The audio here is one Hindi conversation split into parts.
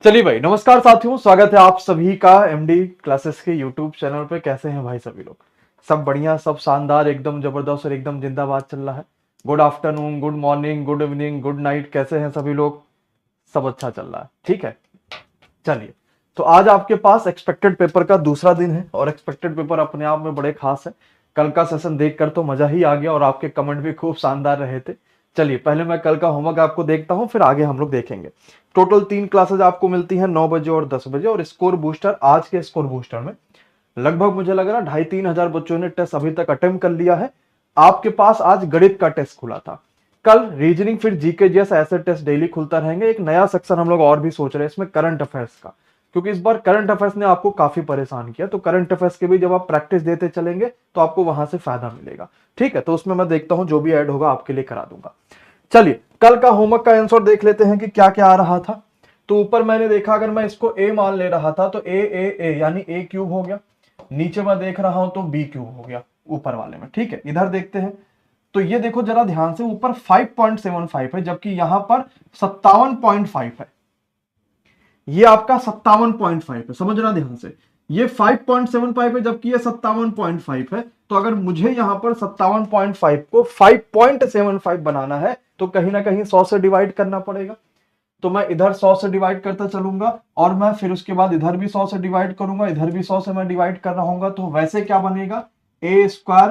चलिए भाई, नमस्कार साथियों, स्वागत है आप सभी का एमडी क्लासेस के यूट्यूब चैनल पे। कैसे हैं भाई सभी लोग? सब बढ़िया, सब शानदार, एकदम जबरदस्त और एकदम जिंदाबाद चल रहा है। Good afternoon, good morning, good evening, good night, कैसे हैं सभी लोग? सब अच्छा चल रहा है, ठीक है। चलिए, तो आज आपके पास एक्सपेक्टेड पेपर का दूसरा दिन है और एक्सपेक्टेड पेपर अपने आप में बड़े खास है। कल का सेशन देखकर तो मजा ही आ गया और आपके कमेंट भी खूब शानदार रहे थे। चलिए, पहले मैं कल का होमवर्क आपको देखता हूं, फिर आगे हम लोग देखेंगे। टोटल 3 क्लासेज आपको मिलती हैं, 9 बजे और 10 बजे। और स्कोर बूस्टर, आज के स्कोर बूस्टर में लगभग मुझे लग रहा है 2,500-3,000 बच्चों ने टेस्ट अभी तक अटेम्प्ट कर लिया है। आपके पास आज गणित का टेस्ट खुला था, कल रीजनिंग, फिर जीके जैसा ऐसे टेस्ट डेली खुलता रहेंगे। एक नया सेक्शन हम लोग और भी सोच रहे हैं इसमें, करंट अफेयर्स का, क्योंकि इस बार करंट अफेयर्स ने आपको काफी परेशान किया। तो करंट अफेयर्स के भी जब आप प्रैक्टिस देते चलेंगे तो आपको वहां से फायदा मिलेगा, ठीक है। तो उसमें मैं देखता हूं, जो भी ऐड होगा आपके लिए करा दूंगा। चलिए, कल का होमवर्क का आंसर देख लेते हैं कि क्या क्या आ रहा था। तो ऊपर मैंने देखा, अगर मैं इसको ए मान ले रहा था तो ए यानी ए क्यूब हो गया। नीचे मैं देख रहा हूं तो बी क्यूब हो गया ऊपर वाले में, ठीक है। इधर देखते हैं तो ये देखो जरा ध्यान से, ऊपर 5.75 है जबकि यहां पर 57.5 है। ये आपका 57.5 है, समझना ध्यान से। ये 5.75 है जबकि ये 57.5 है। तो अगर मुझे यहां पर 57.5 को 5.75 बनाना है तो कहीं ना कहीं 100 से डिवाइड करना पड़ेगा। तो मैं इधर 100 से डिवाइड करता चलूंगा और मैं फिर उसके बाद इधर भी 100 से डिवाइड करूंगा, इधर भी 100 से मैं डिवाइड कर रहा हूँ। तो वैसे क्या बनेगा, a square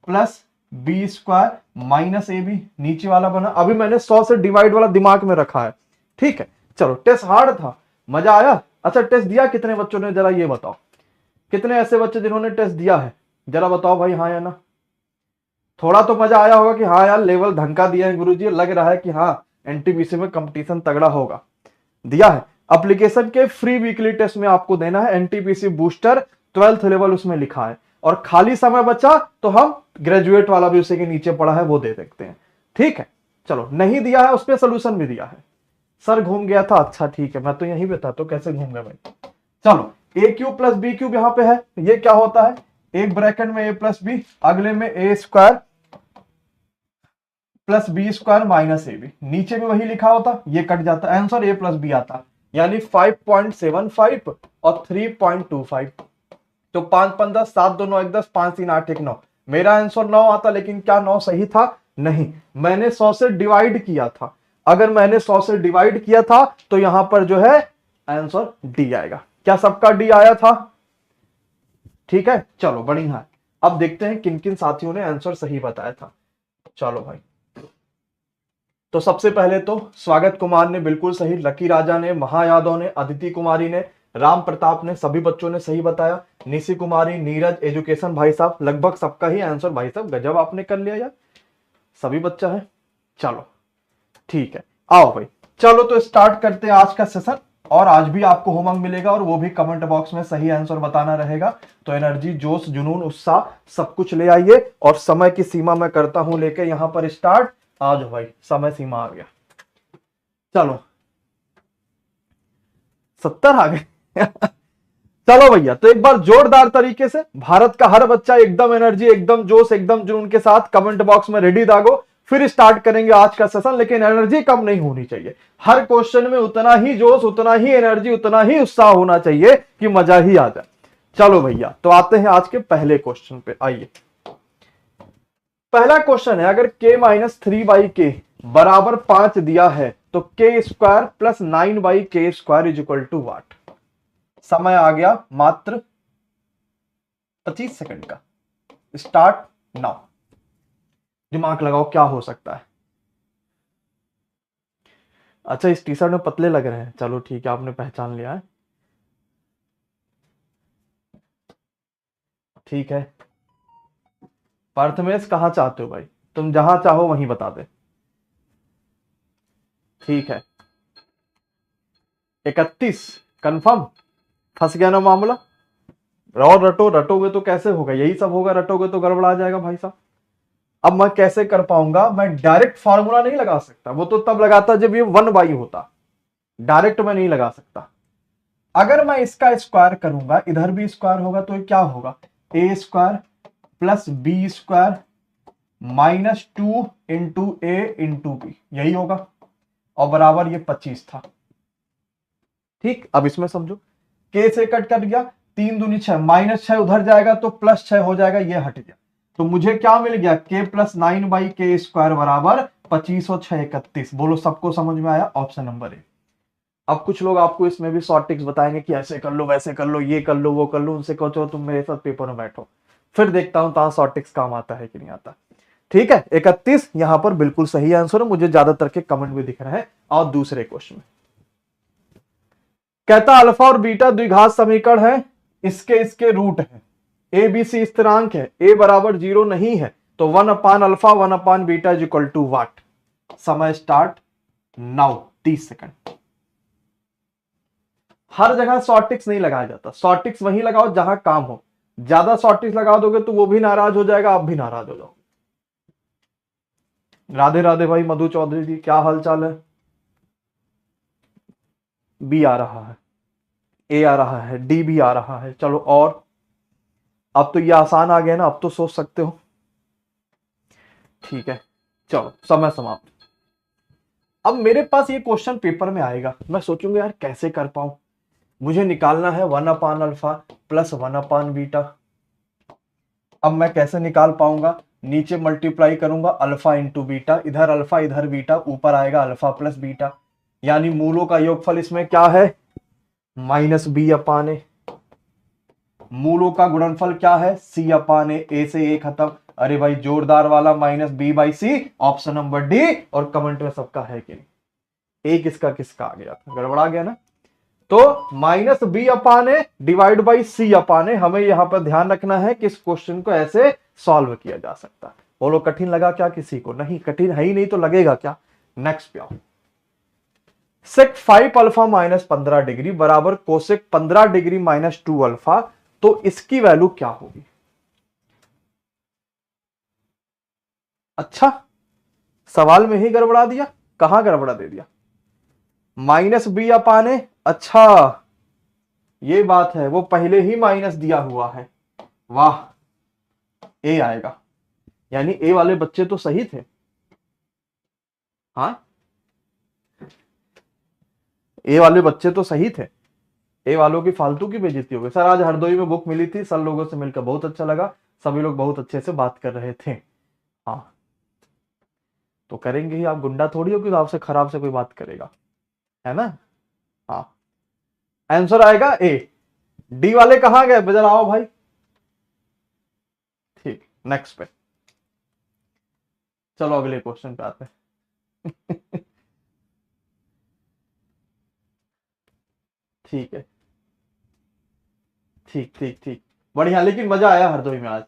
plus b square minus A b, नीचे वाला बना। अभी मैंने 100 से डिवाइड वाला दिमाग में रखा है, ठीक है। चलो, टेस्ट हार्ड था, मजा आया। अच्छा, टेस्ट दिया कितने बच्चों ने, जरा ये बताओ। कितने ऐसे बच्चे जिन्होंने टेस्ट दिया है, जरा बताओ भाई, हाँ या ना। थोड़ा तो मजा आया होगा कि हाँ यार, लेवल धमका दिया है गुरुजी, लग रहा है कि हाँ एनटीपीसी में कंपटीशन तगड़ा होगा। दिया है। एप्लीकेशन के फ्री वीकली टेस्ट में आपको देना है एनटीपीसी बूस्टर 12th लेवल, उसमें लिखा है। और खाली समय बचा तो हम ग्रेजुएट वाला भी उसी के नीचे पड़ा है, वो दे सकते हैं, ठीक है। चलो, नहीं दिया है उस पर सोल्यूशन भी दिया है। सर घूम गया था, अच्छा ठीक है, मैं तो यहीं पे था, तो कैसे घूम गया भाई। चलो, ए क्यूब प्लस बी क्यूब यहां पे है, ये क्या होता है, एक ब्रैकेट में ए प्लस बी, अगले में a square plus b square minus A b. नीचे में वही लिखा होता, ये कट जाता, आंसर ए प्लस बी आता, यानी 5.75 और 3.25। तो 5 5 10, 7 2 9 1 10, 5 3 8 1 9। मेरा आंसर 9 आता, लेकिन क्या 9 सही था? नहीं, मैंने 100 से डिवाइड किया था। अगर मैंने 100 से डिवाइड किया था तो यहां पर जो है आंसर डी आएगा। क्या सबका डी आया था? ठीक है, चलो बढ़िया है। अब देखते हैं किन किन साथियों ने आंसर सही बताया था। चलो भाई, तो सबसे पहले तो स्वागत कुमार ने बिल्कुल सही, लकी राजा ने, महायादव ने, अदिति कुमारी ने, राम प्रताप ने, सभी बच्चों ने सही बताया। निशी कुमारी, नीरज, एजुकेशन भाई साहब, लगभग सबका ही आंसर भाई साहब गजब आपने कर लिया यार, सभी बच्चा है। चलो ठीक है, आओ भाई, चलो तो स्टार्ट करते हैं आज का सेशन। और आज भी आपको होमवर्क मिलेगा और वो भी कमेंट बॉक्स में सही आंसर बताना रहेगा। तो एनर्जी, जोश, जुनून, उत्साह सब कुछ ले आइए। और समय की सीमा मैं करता हूं लेके यहां पर स्टार्ट। आ जाओ भाई, समय सीमा आ गया। चलो, 70 आ गए। चलो भैया, तो एक बार जोरदार तरीके से भारत का हर बच्चा एकदम एनर्जी, एकदम जोश, एकदम जुनून के साथ कमेंट बॉक्स में रेडी दागो। फिर स्टार्ट करेंगे आज का सेशन, लेकिन एनर्जी कम नहीं होनी चाहिए। हर क्वेश्चन में उतना ही जोश, उतना ही एनर्जी, उतना ही उत्साह होना चाहिए कि मजा ही आ जाए। चलो भैया, तो आते हैं आज के पहले क्वेश्चन पे। आइए, पहला क्वेश्चन है, अगर k माइनस 3/k बराबर 5 दिया है तो k square plus 9/k square is equal to what. समय आ गया मात्र 25 सेकंड का, स्टार्ट नाउ। दिमाग लगाओ क्या हो सकता है। अच्छा, इस टी शर्ट में पतले लग रहे हैं, चलो ठीक है, आपने पहचान लिया है, ठीक है। पार्थमेश कहां चाहते हो भाई, तुम जहां चाहो वहीं बता दे, ठीक है। 31 कंफर्म, फंस गया ना मामला। और रटो, रटोगे तो कैसे होगा, यही सब होगा, रटोगे तो गड़बड़ा जाएगा भाई साहब। अब मैं कैसे कर पाऊंगा, मैं डायरेक्ट फार्मूला नहीं लगा सकता, वो तो तब लगाता जब ये 1/, होता। डायरेक्ट मैं नहीं लगा सकता। अगर मैं इसका स्क्वायर करूंगा, इधर भी स्क्वायर होगा, तो क्या होगा, a square plus b square minus 2 into a into b, यही होगा। और बराबर ये 25 था, ठीक, अब इसमें समझो, के से कट गया, 3 दूनी 6, -6 उधर जाएगा तो +6 हो जाएगा, ये हट गया, तो मुझे क्या मिल गया, k + 9/k² बराबर 25 और 6 31। बोलो सबको समझ में आया? Option number A. अब कुछ लोग आपको इसमें भी शॉर्ट ट्रिक्स बताएंगे कि ऐसे कर लो, वैसे कर लो, ये कर लो, वो कर लो, उनसे कहो तुम मेरे साथ पेपर में बैठो, फिर देखता हूं कहां शॉर्ट ट्रिक्स काम आता है कि नहीं आता। ठीक है, 31 यहां पर बिल्कुल सही आंसर है, मुझे ज्यादातर के कमेंट भी दिख रहे हैं। और दूसरे क्वेश्चन में कहता अल्फा और बीटा द्विघात समीकरण है, इसके रूट है, ए बी सी स्थिरांक है, ए बराबर 0 नहीं है, तो 1/अल्फा 1/बीटा इज इक्वल टू व्हाट? समय स्टार्ट नाउ, 30 सेकंड। हर जगह शॉर्ट ट्रिक्स नहीं लगाया जाता, शॉर्ट ट्रिक्स वहीं लगाओ जहां काम हो। ज्यादा शॉर्ट ट्रिक्स लगा दोगे तो वो भी नाराज हो जाएगा, आप भी नाराज हो जाओ। राधे राधे भाई मधु चौधरी जी, क्या हाल चाल है? बी आ रहा है, ए आ रहा है, डी भी आ रहा है। चलो, और अब तो ये आसान आ गया ना, अब तो सोच सकते हो। ठीक है, चलो समय समाप्त। अब मेरे पास ये क्वेश्चन पेपर में आएगा, मैं सोचूंगा यार कैसे कर पाऊं। मुझे निकालना है 1/अल्फा + 1/बीटा। अब मैं कैसे निकाल पाऊंगा? नीचे मल्टीप्लाई करूंगा अल्फा इंटू बीटा, इधर अल्फा इधर बीटा, ऊपर आएगा अल्फा + बीटा, यानी मूलों का योगफल इसमें क्या है? -b/a। मूलों का गुणनफल क्या है? c/a। ए से ए खत्म। अरे भाई जोरदार वाला -b/c, ऑप्शन नंबर डी। और कमेंट में सबका है कि नहीं? एक इसका किसका आ गया था, गड़बड़ा गया ना। तो -b/a डिवाइड बाई c/a। हमें यहां पर ध्यान रखना है कि इस क्वेश्चन को ऐसे सॉल्व किया जा सकता है। बोलो कठिन लगा क्या किसी को? नहीं, कठिन है ही नहीं तो लगेगा क्या। नेक्स्ट पे आओ। सेक 5 अल्फा -15 डिग्री बराबर कोसेक 15 डिग्री -2 अल्फा, तो इसकी वैल्यू क्या होगी? अच्छा, सवाल में ही गड़बड़ा दिया, कहां गड़बड़ा दे दिया? -b/a। अच्छा ये बात है, वो पहले ही माइनस दिया हुआ है। वाह, ए आएगा, यानी ए वाले बच्चे तो सही थे। हाँ, ए वाले बच्चे तो सही थे। ए वालों की फालतू की बेइज्जती हो गई। सर आज हरदोई में बुक मिली थी, सर लोगों से मिलकर बहुत अच्छा लगा, सभी लोग बहुत अच्छे से बात कर रहे थे। हाँ, तो करेंगे ही, आप गुंडा थोड़ी हो कि आपसे खराब से कोई बात करेगा, है ना। हाँ, आंसर आएगा ए। डी वाले कहां गए, बजर आओ भाई। ठीक, नेक्स्ट पे चलो, अगले क्वेश्चन पे आते हैं। ठीक है, ठीक ठीक ठीक, बढ़िया। लेकिन मजा आया हरदोई में आज।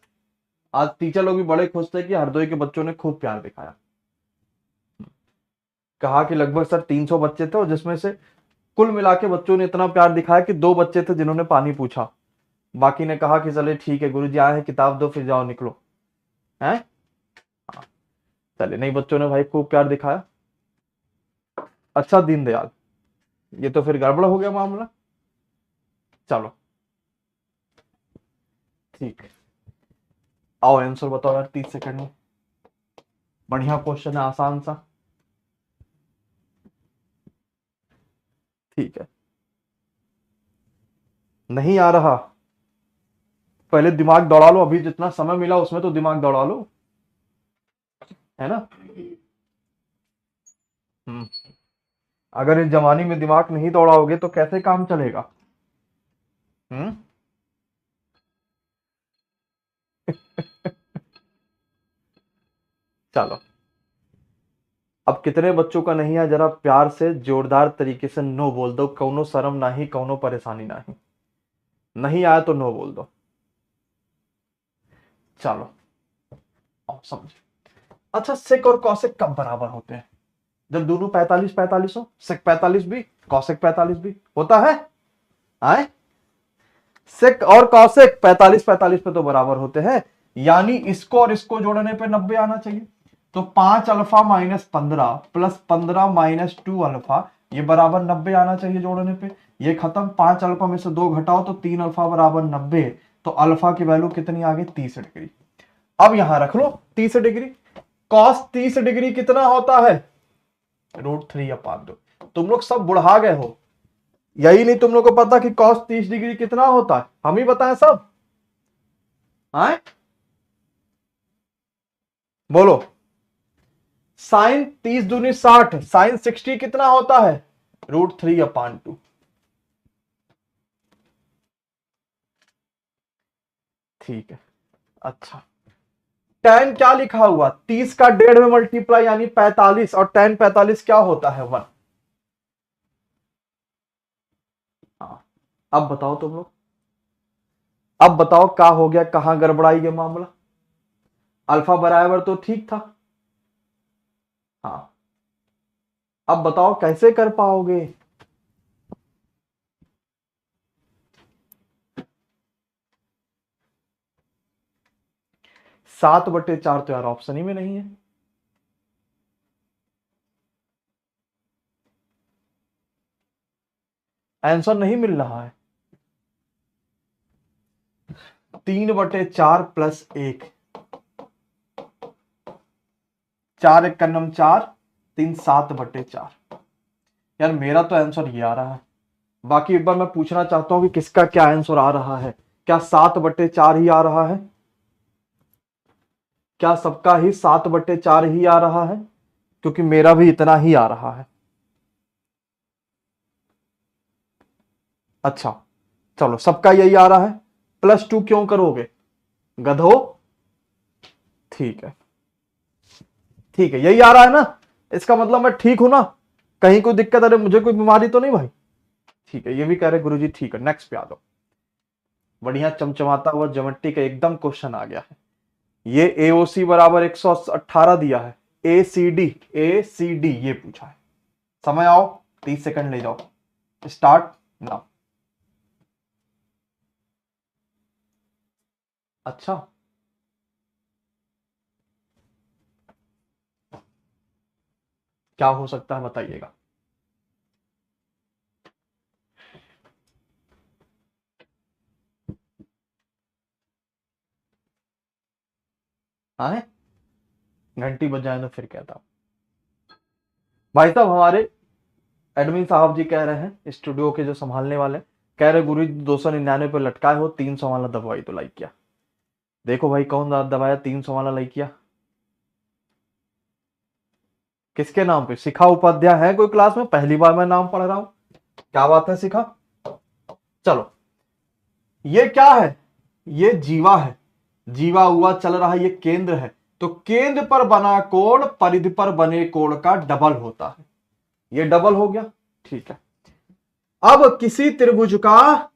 आज टीचर लोग भी बड़े खुश थे कि हरदोई के बच्चों ने खूब प्यार दिखाया। कहा कि लगभग सर 300 बच्चे थे, और जिसमें से कुल मिला के बच्चों ने इतना प्यार दिखाया कि 2 बच्चे थे जिन्होंने पानी पूछा, बाकी ने कहा कि चले ठीक है गुरुजी आए हैं, किताब दो फिर जाओ निकलो, हैं। चले, नहीं बच्चों ने भाई खूब प्यार दिखाया। अच्छा दीनदयाल, ये तो फिर गड़बड़ हो गया मामला। चलो ठीक है, आओ आंसर बताओ यार 30 सेकंड में। बढ़िया क्वेश्चन है, आसान सा। ठीक है, नहीं आ रहा, पहले दिमाग दौड़ा लो, अभी जितना समय मिला उसमें तो दिमाग दौड़ा लो, है ना। हम्म, अगर इस जवानी में दिमाग नहीं दौड़ाओगे तो कैसे काम चलेगा। हम्म। चलो, अब कितने बच्चों का नहीं है, जरा प्यार से जोरदार तरीके से नो बोल दो, कौनो शर्म नहीं, कौनो परेशानी नहीं। नहीं आया तो नो बोल दो। चलो, अब समझे। अच्छा, सेक और कौशिक कब बराबर होते हैं? जब दोनों 45 हो, सेक 45 भी, कौशिक 45 भी होता है। आए, सेक और कौशिक 45 पे तो बराबर होते हैं, यानी इसको और इसको जोड़ने पे 90 आना चाहिए। तो 5 अल्फा -15 + 15 -2 अल्फा, ये बराबर 90 आना चाहिए जोड़ने पे। ये खत्म, 5 अल्फा में से 2 घटाओ तो 3 अल्फा बराबर 90। तो अल्फा की वैल्यू कितनी आ गई? 30 डिग्री। अब यहां रख लो 30 डिग्री। कॉस 30 डिग्री कितना होता है? √3/2। तुम लोग सब बुढ़ा गए हो, यही नहीं तुम लोग को पता कि cos 30 डिग्री कितना होता है? हम ही बताएं सब? आए बोलो। साइन 30 दूनी 60, साइन 60 कितना होता है? √3/2। ठीक है। अच्छा, tan क्या लिखा हुआ? 30 का 1.5 में मल्टीप्लाई यानी 45, और tan 45 क्या होता है? 1। हाँ, अब बताओ तुम लोग, अब बताओ क्या हो गया, कहां गड़बड़ाई ये मामला? अल्फा बराबर तो ठीक था। हाँ, अब बताओ कैसे कर पाओगे? सात बटे चार तो यार ऑप्शन ही में नहीं है। आंसर नहीं मिल रहा है। 3/4 प्लस 1, 4 1 का नम 4, 3 7/4। यार मेरा तो आंसर ये आ रहा है। बाकी एक बार मैं पूछना चाहता हूं कि किसका क्या आंसर आ रहा है। क्या 7/4 ही आ रहा है? क्या सबका ही 7/4 ही आ रहा है? क्योंकि मेरा भी इतना ही आ रहा है। अच्छा, चलो सबका यही आ रहा है। +2 क्यों करोगे गधो? ठीक है, ठीक है, यही आ रहा है ना? इसका मतलब मैं ठीक हूं ना? कहीं कोई दिक्कत? अरे मुझे कोई बीमारी तो नहीं भाई? ठीक है, ये भी कह रहे गुरुजी ठीक है। नेक्स्ट पे आ जाओ। बढ़िया चमचमाता हुआ ज्योमेट्री का एकदम क्वेश्चन आ गया है। ये AOC बराबर 118 दिया है। ACD ये पूछा है। समय आओ, 30 सेकंड ले जाओ। Start now. अच्छा, क्या हो सकता है बताइएगा। हाँ, घंटी बज जाए तो फिर कहता हूं। भाई साहब हमारे एडमिन साहब जी कह रहे हैं, स्टूडियो के जो संभालने वाले, कह रहे गुरु 299 पे लटकाए हो, 300 वाला दबाई तो लाइक किया। देखो भाई कौन दबाया 300 वाला लाइक किया? किसके नाम पे? शिखा उपाध्याय है कोई क्लास में? पहली बार मैं नाम पढ़ रहा हूं। क्या बात है शिखा? चलो, ये क्या है? ये जीवा है। जीवा हुआ चल रहा है, ये केंद्र है। तो केंद्र पर बना कोण परिधि पर बने कोण का डबल होता है। ये डबल हो गया। ठीक है, अब किसी त्रिभुज का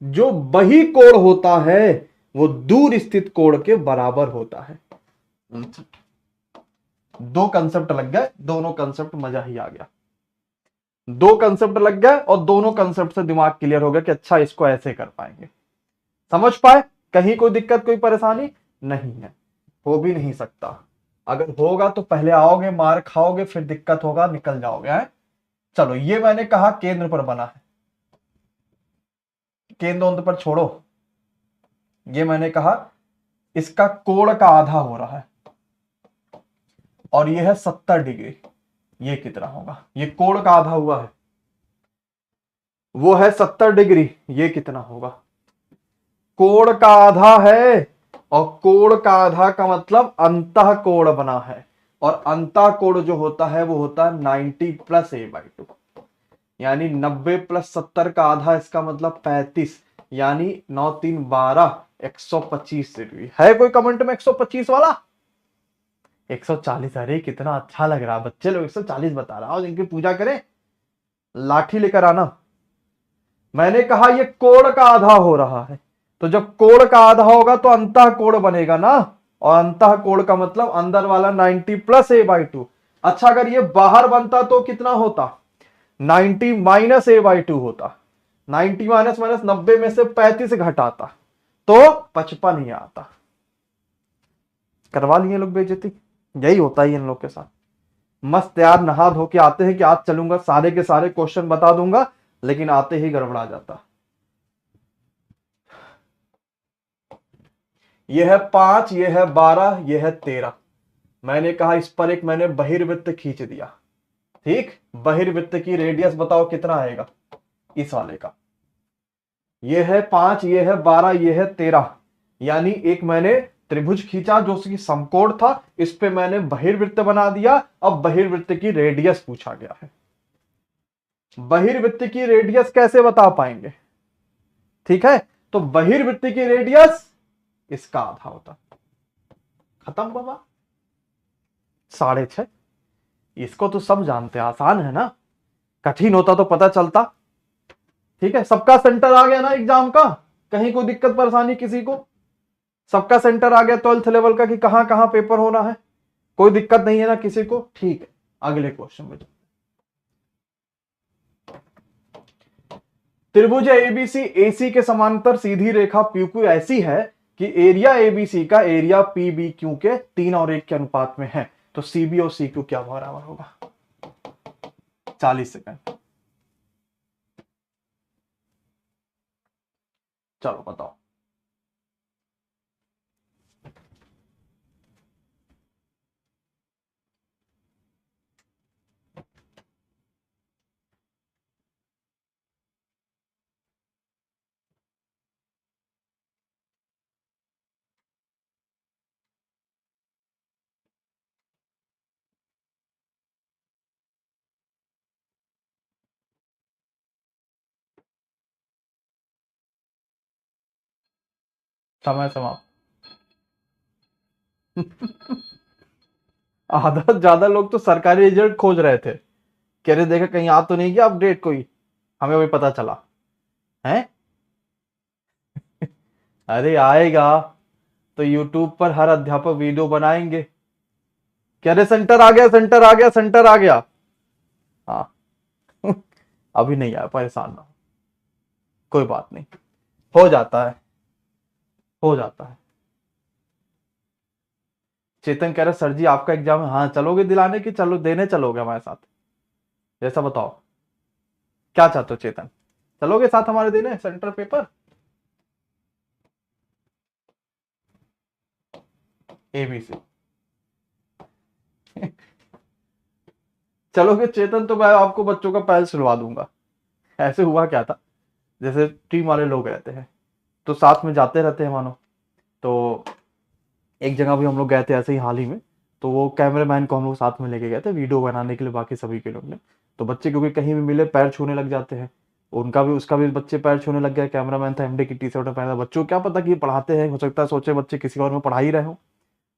जो बही कोण होता है वो दूर स्थित कोण के बराबर होता है। दो कंसेप्ट लग गए, दोनों कंसेप्ट मजा ही आ गया। दो कंसेप्ट लग गए और दोनों कंसेप्ट से दिमाग क्लियर हो गया कि अच्छा इसको ऐसे कर पाएंगे। समझ पाए? कहीं कोई दिक्कत कोई परेशानी नहीं है, हो भी नहीं सकता। अगर होगा तो पहले आओगे मार खाओगे, फिर दिक्कत होगा निकल जाओगे है? चलो, ये मैंने कहा केंद्र पर बना है। केंद्र उन पर छोड़ो। ये मैंने कहा इसका कोण का आधा हो रहा है और ये है 70 डिग्री। ये कितना होगा? ये कोण का आधा हुआ है, वो है 70 डिग्री। ये कितना होगा? कोण का आधा है, और कोण का आधा का मतलब अंतः कोण बना है, और अंतः कोण जो होता है वो होता है 90 + a/2, यानी 90 + 70 का आधा, इसका मतलब 35, यानी 9 3 12, 125 डिग्री। है कोई कमेंट में 125 वाला? 140? अरे कितना अच्छा लग रहा है, बच्चे लोग 140 बता रहा हूं, इनकी पूजा करें। लाठी लेकर आना। मैंने कहा ये कोण का आधा हो रहा है, तो जब कोण का आधा होगा तो अंतः कोण बनेगा ना, और अंतः कोण का मतलब अंदर वाला 90 + a/2। अच्छा, अगर ये बाहर बनता तो कितना होता? 90 - a/2 होता। 90 माइनस माइनस 90 में से 35 घटाता तो 55 ही आता। करवा लिए लोग बेइज्जती। यही होता है इन लोग के साथ। मस्त यार, नहा धो के आते हैं कि आज चलूंगा सारे के सारे क्वेश्चन बता दूंगा, लेकिन आते ही गड़बड़ा जाता। यह है 5, यह है 12, यह है 13। मैंने कहा इस पर एक मैंने बहिर्वृत्त खींच दिया। ठीक, बहिर्वृत्त की रेडियस बताओ कितना आएगा? इस वाले का। ये है 5, ये है 12, ये है 13। यानी एक मैंने त्रिभुज खींचा जो कि समकोण था, इस पे मैंने बहिर्वृत्त बना दिया। अब बहिर्वृत्त की रेडियस पूछा गया है। बहिर्वृत्त की रेडियस कैसे बता पाएंगे? ठीक है, तो बहिर्वृत्त की रेडियस इसका आधा होता। खत्म बाबा। 6.5। इसको तो सब जानते हैं, आसान है ना। कठिन होता तो पता चलता। ठीक है, सबका सेंटर आ गया ना एग्जाम का? कहीं कोई दिक्कत परेशानी किसी को? सबका सेंटर आ गया 12th लेवल का कि कहां कहां पेपर होना है? कोई दिक्कत नहीं है ना किसी को? ठीक है, अगले क्वेश्चन में। त्रिभुज एबीसी एसी के समांतर सीधी रेखा PQ ऐसी है कि एरिया एबीसी का एरिया PBQ के 3 और 1 के अनुपात में है। तो CB और CQ क्या बराबर होगा? 40 सेकंड। चलो बताओ। समय समाप्त। आधा ज्यादा लोग तो सरकारी रिजल्ट खोज रहे थे, कह रहे देखा कहीं आ तो नहीं गया अपडेट कोई, हमें वही पता चला है। अरे आएगा तो यूट्यूब पर हर अध्यापक वीडियो बनाएंगे। कह रहे सेंटर आ गया, सेंटर आ गया, सेंटर आ गया। हाँ। अभी नहीं आया, परेशान ना हो, कोई बात नहीं, हो जाता है, हो जाता है। चेतन कह रहा सर जी आपका एग्जाम है, हाँ चलोगे दिलाने की? चलो देने चलोगे हमारे साथ? जैसा बताओ, क्या चाहते हो चेतन? चलोगे साथ हमारे देने सेंटर पेपर? ABC। चलोगे चेतन तो मैं आपको बच्चों का पैर सिलवा दूंगा। ऐसे हुआ क्या था, जैसे टीम वाले लोग रहते हैं तो साथ में जाते रहते हैं मानो। तो एक जगह भी हम लोग गए थे ऐसे ही हाल ही में, तो वो कैमरामैन को हम लोग साथ में लेके गए थे वीडियो बनाने के लिए, बाकी सभी के लोग ने। तो बच्चे क्योंकि कहीं भी मिले पैर छूने लग जाते हैं, उनका भी उसका भी बच्चे पैर छूने लग गया। कैमरामैन था MD की टी-शर्ट में पहना, बच्चों को क्या पता कि ये पढ़ाते हैं, हो सकता है सोचे बच्चे किसी और में पढ़ा ही रहे हो।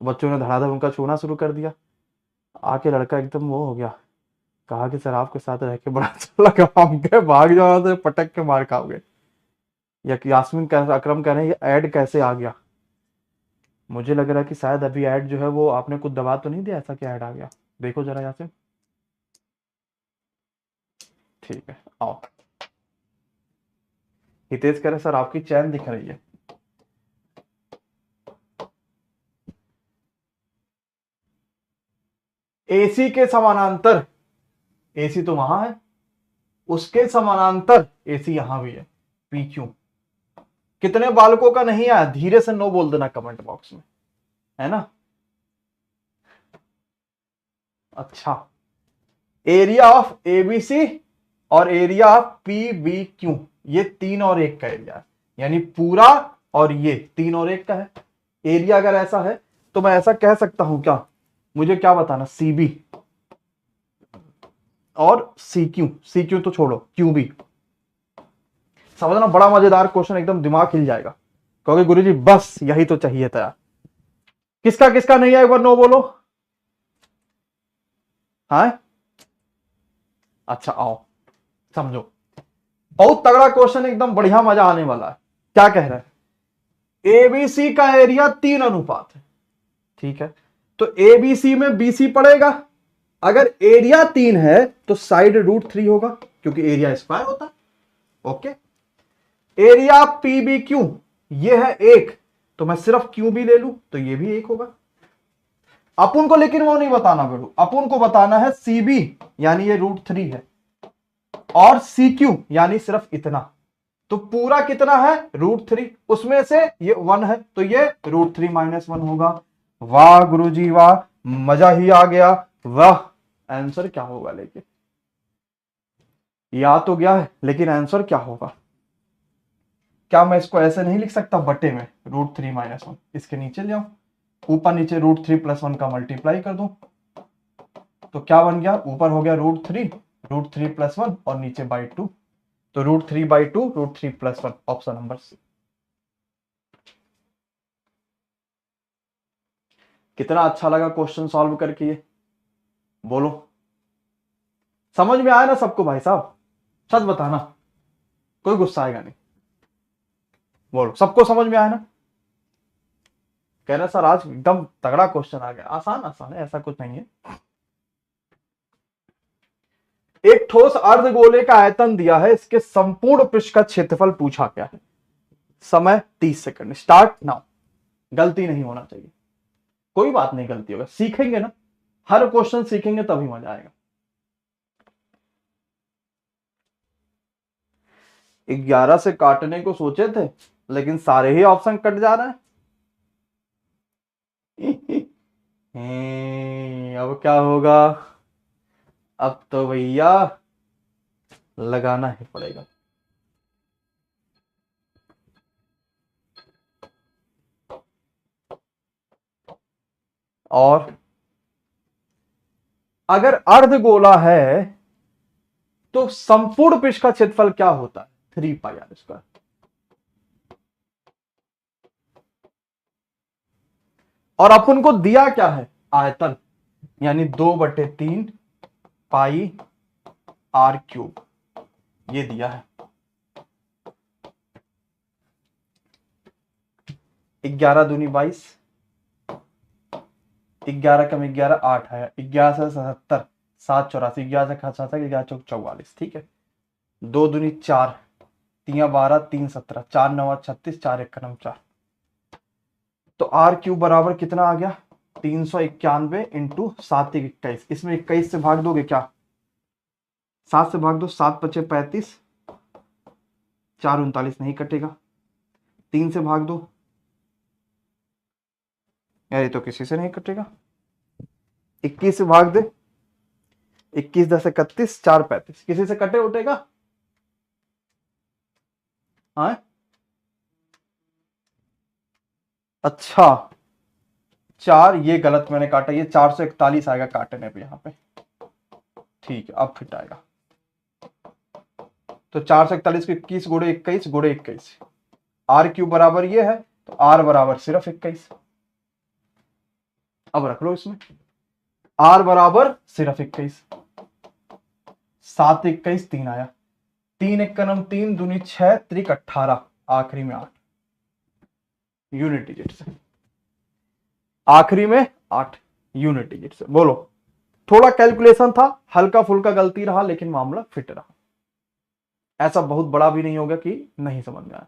बच्चों ने धड़ाधड़ उनका छूना शुरू कर दिया। आके लड़का एकदम वो हो गया, कहा कि सर आपके साथ रह के बड़ा अच्छा लगा, हम कहे भाग जाओ तो पटक के मार खाओगे। या यास्मीन अकरम कह रहे हैं ये ऐड कैसे आ गया? मुझे लग रहा है कि शायद अभी ऐड जो है वो आपने कुछ दबा तो नहीं दिया, ऐसा क्या ऐड आ गया? देखो जरा यासिन। ठीक है, आओ। हितेश कह रहे सर आपकी चैन दिख रही है। AC के समानांतर, AC तो वहां है, उसके समानांतर AC यहां भी है, PQ। कितने बालकों का नहीं आया? धीरे से नो बोल देना कमेंट बॉक्स में, है ना? अच्छा, एरिया ऑफ ABC और एरिया ऑफ PBQ, ये 3 और 1 का एरिया है, यानी पूरा और ये 3 और 1 का है। एरिया अगर ऐसा है तो मैं ऐसा कह सकता हूं क्या? मुझे क्या बताना, CB और CQ तो छोड़ो, QB। समझना, बड़ा मजेदार क्वेश्चन, एकदम दिमाग हिल जाएगा, कहोगे गुरुजी बस यही तो चाहिए था यार। किसका किसका नहीं है एक बार नो बोलो। हाँ, अच्छा आओ समझो, बहुत तगड़ा क्वेश्चन, एकदम बढ़िया, मजा आने वाला है। क्या कह रहे हैं? ABC का एरिया 3 अनुपात है, ठीक है, तो ABC में BC पड़ेगा। अगर एरिया 3 है तो साइड √3 होगा, क्योंकि एरिया स्क्वायर होता है। ओके, एरिया PBQ ये है 1, तो मैं सिर्फ QB ले लूं तो ये भी 1 होगा। अपन को लेकिन वो नहीं बताना बेटू, अपन को बताना है CB यानी ये √3 है, और CQ यानी सिर्फ इतना। तो पूरा कितना है? √3, उसमें से ये 1 है तो ये √3 - 1 होगा। वाह गुरुजी वाह, मजा ही आ गया, वाह। आंसर क्या होगा लेके? आ तो गया है, लेकिन आंसर क्या होगा? क्या मैं इसको ऐसे नहीं लिख सकता बटे में √3 - 1? इसके नीचे ले आऊं, ऊपर नीचे √3 + 1 का मल्टीप्लाई कर दूं, तो क्या बन गया? ऊपर हो गया √3 और नीचे बाई 2, तो √3/2 √3 + 1, ऑप्शन नंबर सी। कितना अच्छा लगा क्वेश्चन सॉल्व करके ये, बोलो समझ में आया ना सबको भाई साहब? सच बताना, कोई गुस्सा आएगा नहीं, बोलो सबको समझ में आया ना? कह रहे सर आज एकदम तगड़ा क्वेश्चन आ गया। आसान आसान है, ऐसा कुछ नहीं है। एक ठोस अर्धगोले का आयतन दिया है, इसके संपूर्ण पृष्ठ का क्षेत्रफल पूछा गया है। समय 30 सेकंड, स्टार्ट नाउ। गलती नहीं होना चाहिए, कोई बात नहीं, गलती होगा, सीखेंगे ना, हर क्वेश्चन सीखेंगे तभी मजा आएगा। 11 से काटने को सोचे थे, लेकिन सारे ही ऑप्शन कट जा रहे हैं। अब क्या होगा? अब तो भैया लगाना ही पड़ेगा। और अगर अर्धगोला है तो संपूर्ण पृष्ठ का क्षेत्रफल क्या होता है? 3πr²। और अपन को दिया क्या है? आयतन, यानी 2/3 πr³, ये दिया है। 11 दूनी 22, 11 कम 11 8 है, 11 से 77, 7 84, 11 से 77, 11 चौक 44, ठीक है। 2 दूनी 4, 3 12, 3 17, 4 9 36, 4 1 4, तो r³ बराबर कितना आ गया? 391 इंटू 7 21। इसमें 21 से भाग दोगे क्या? 7 से भाग दो, 7 × 5 = 35, 4 39 नहीं कटेगा, 3 से भाग दो, यार ये तो किसी से नहीं कटेगा, 21 से भाग दे, 21 10 31, 4 35, किसी से कटे उठेगा? हाँ अच्छा, 4, ये गलत मैंने काटा, ये 441 आएगा काटने पे यहाँ पे, ठीक है अब फिट आएगा। तो 441 को 21 गुणे 21 गुणे 21, r³ बराबर ये है, तो r बराबर सिर्फ 21। अब रख लो इसमें, r बराबर सिर्फ 21, 7 21 3 आया, 3 1 3 दूनी 6 त्रिक 18, आखिरी में 8, यूनिट डिजिट से, आखिरी में 8 यूनिट डिजिट से। बोलो, थोड़ा कैलकुलेशन था, हल्का फुल्का गलती रहा, लेकिन मामला फिट रहा, ऐसा बहुत बड़ा भी नहीं होगा कि नहीं समझ में आया।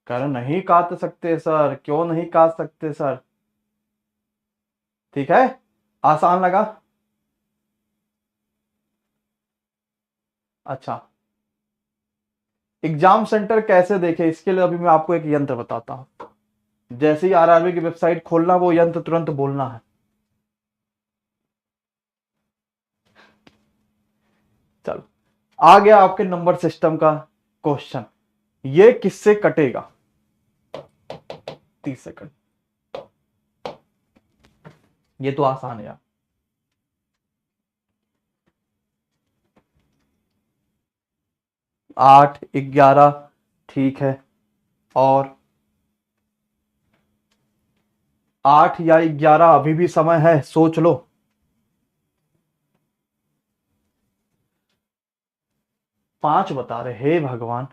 कह रहे नहीं काट सकते सर, क्यों नहीं काट सकते सर? ठीक है, आसान लगा? अच्छा, एग्जाम सेंटर कैसे देखे, इसके लिए अभी मैं आपको एक यंत्र बताता हूं। जैसे ही आरआरबी की वेबसाइट खोलना, वो यंत्र तुरंत बोलना है। चलो, आ गया आपके नंबर सिस्टम का क्वेश्चन। ये किससे कटेगा? 30 सेकंड, ये तो आसान है यार। 8 11, ठीक है, और 8 या 11, अभी भी समय है, सोच लो। 5 बता रहे, हे भगवान,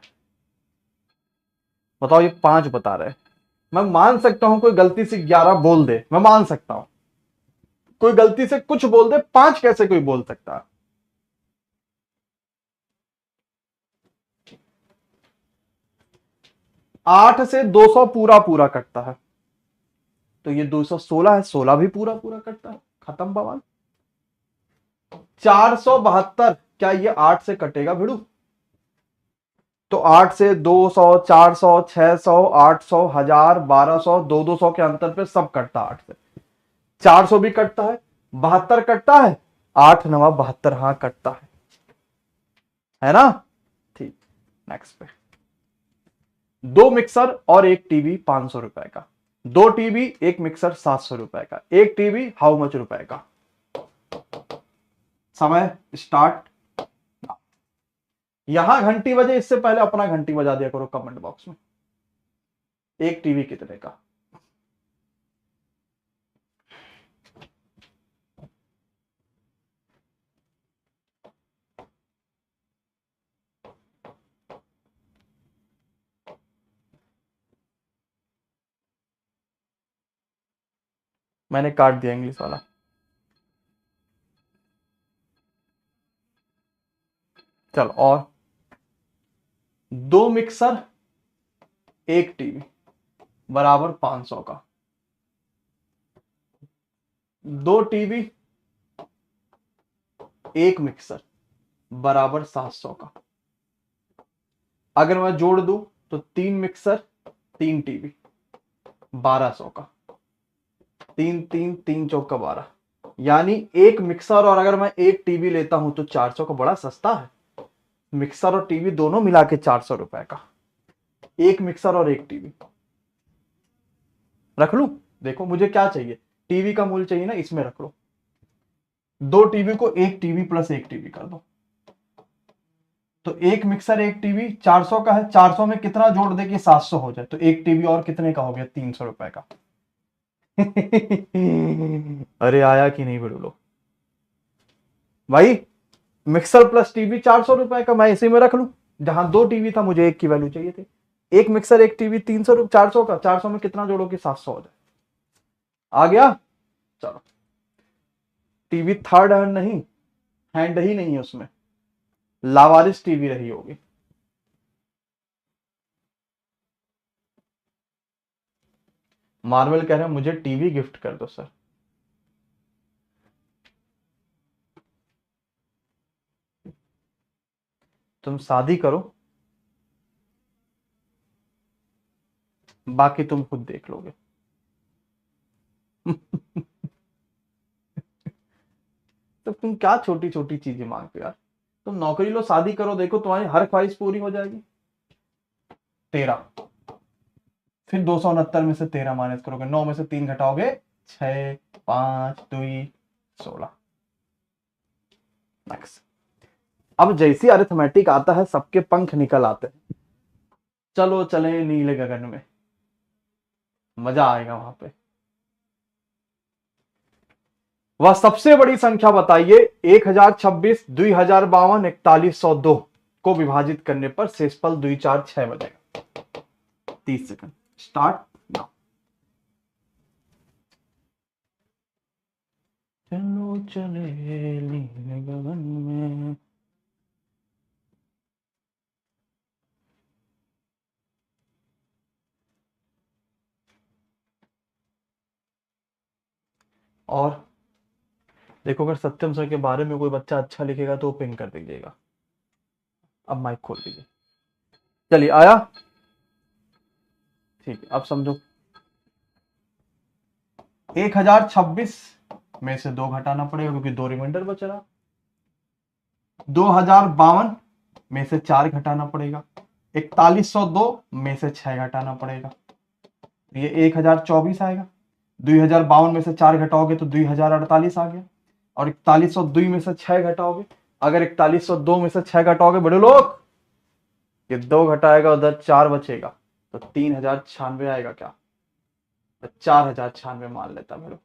बताओ ये 5 बता रहे। मैं मान सकता हूं कोई गलती से 11 बोल दे, मैं मान सकता हूं कोई गलती से कुछ बोल दे, 5 कैसे कोई बोल सकता है? आठ से 200 पूरा पूरा कटता है, तो ये 216 है, 16 भी पूरा पूरा कटता है, खत्म बवाल। 472, क्या ये 8 से कटेगा भिड़ू? तो 8 से 200, 400, 600, 800, 1000, 1200, 200 के अंतर पे सब कटता है 8 से। 400 भी कटता है, 72 कटता है, 8 9 72, हाँ कटता है ना। ठीक, नेक्स्ट पे। दो मिक्सर और एक टीवी 500 रुपए का, दो टीवी एक मिक्सर 700 रुपए का, एक टीवी हाउ मच रुपए का। समय स्टार्ट। यहां घंटी बजे, इससे पहले अपना घंटी बजा दिया करो कमेंट बॉक्स में। एक टीवी कितने का? मैंने काट दिया इंग्लिश वाला। चल, और दो मिक्सर एक टीवी बराबर 500 का, दो टीवी एक मिक्सर बराबर 700 का। अगर मैं जोड़ दूं तो तीन मिक्सर तीन टीवी 1200 का, तीन तीन तीन चौक का 12, यानी एक मिक्सर और अगर मैं एक टीवी लेता हूं तो 400 का। बड़ा सस्ता है, मिक्सर और टीवी दोनों मिला के 400 रुपए का। एक मिक्सर और एक टीवी रख लू। देखो मुझे क्या चाहिए, टीवी का मूल्य चाहिए ना, इसमें रख लो। दो टीवी को एक टीवी प्लस एक टीवी कर दो, तो एक मिक्सर एक टीवी 400 का है, 400 में कितना जोड़ दे कि 700 हो जाए, तो एक टीवी और कितने का हो गया? 300 रुपए का। अरे आया कि नहीं बोलो भाई। मिक्सर प्लस टीवी 400 रुपए का, मैं इसी में रख लूं। जहां दो टीवी था मुझे एक की वैल्यू चाहिए थी। एक मिक्सर एक टीवी 300, 400 का, 400 में कितना जोड़ो कि 700 हो जाए। आ गया। चलो, टीवी थर्ड हैंड नहीं, हैंड ही नहीं है उसमें, लावारिस टीवी रही होगी। मार्वल कह रहे हैं मुझे टीवी गिफ्ट कर दो सर। तुम शादी करो, बाकी तुम खुद देख लोगे। तो तुम क्या छोटी छोटी चीजें मांगते हो यार। तुम नौकरी लो, शादी करो, देखो तुम्हारी हर ख्वाहिश पूरी हो जाएगी। 13, फिर 269 में से 13 माइनस करोगे, 9 में से 3 घटाओगे, 6 5 2 16। नेक्स्ट। अब जैसी अरिथमेटिक आता है सबके पंख निकल आते हैं। चलो चले नीले गगन में, मजा आएगा वहां पे। वह सबसे बड़ी संख्या बताइए 1026, 2052, 4102 को विभाजित करने पर शेषफल 2 4 6 बजेगा। 30 सेकंड स्टार्ट नाउ। चलो चले नीले गगन में। और देखो, अगर सत्यम सर के बारे में कोई बच्चा अच्छा लिखेगा तो पिन कर दीजिएगा। अब माइक खोल दीजिए। चलिए, आया? ठीक है, अब समझो। 1026 में से 2 घटाना पड़ेगा क्योंकि 2 रिमाइंडर बच रहा। 2052 में से 4 घटाना पड़ेगा। 4102 में से 6 घटाना पड़ेगा, ये 1024 आएगा। 2052 में से 4 घटाओगे तो 2048 आ गया। और 4102 में से 6 घटाओगे, अगर 4102 में से 6 घटाओगे बड़े लोग, ये 2 घटाएगा, उधर 4 बचेगा, तो 3096 आएगा क्या? तो 4096 मान लेता मेरे।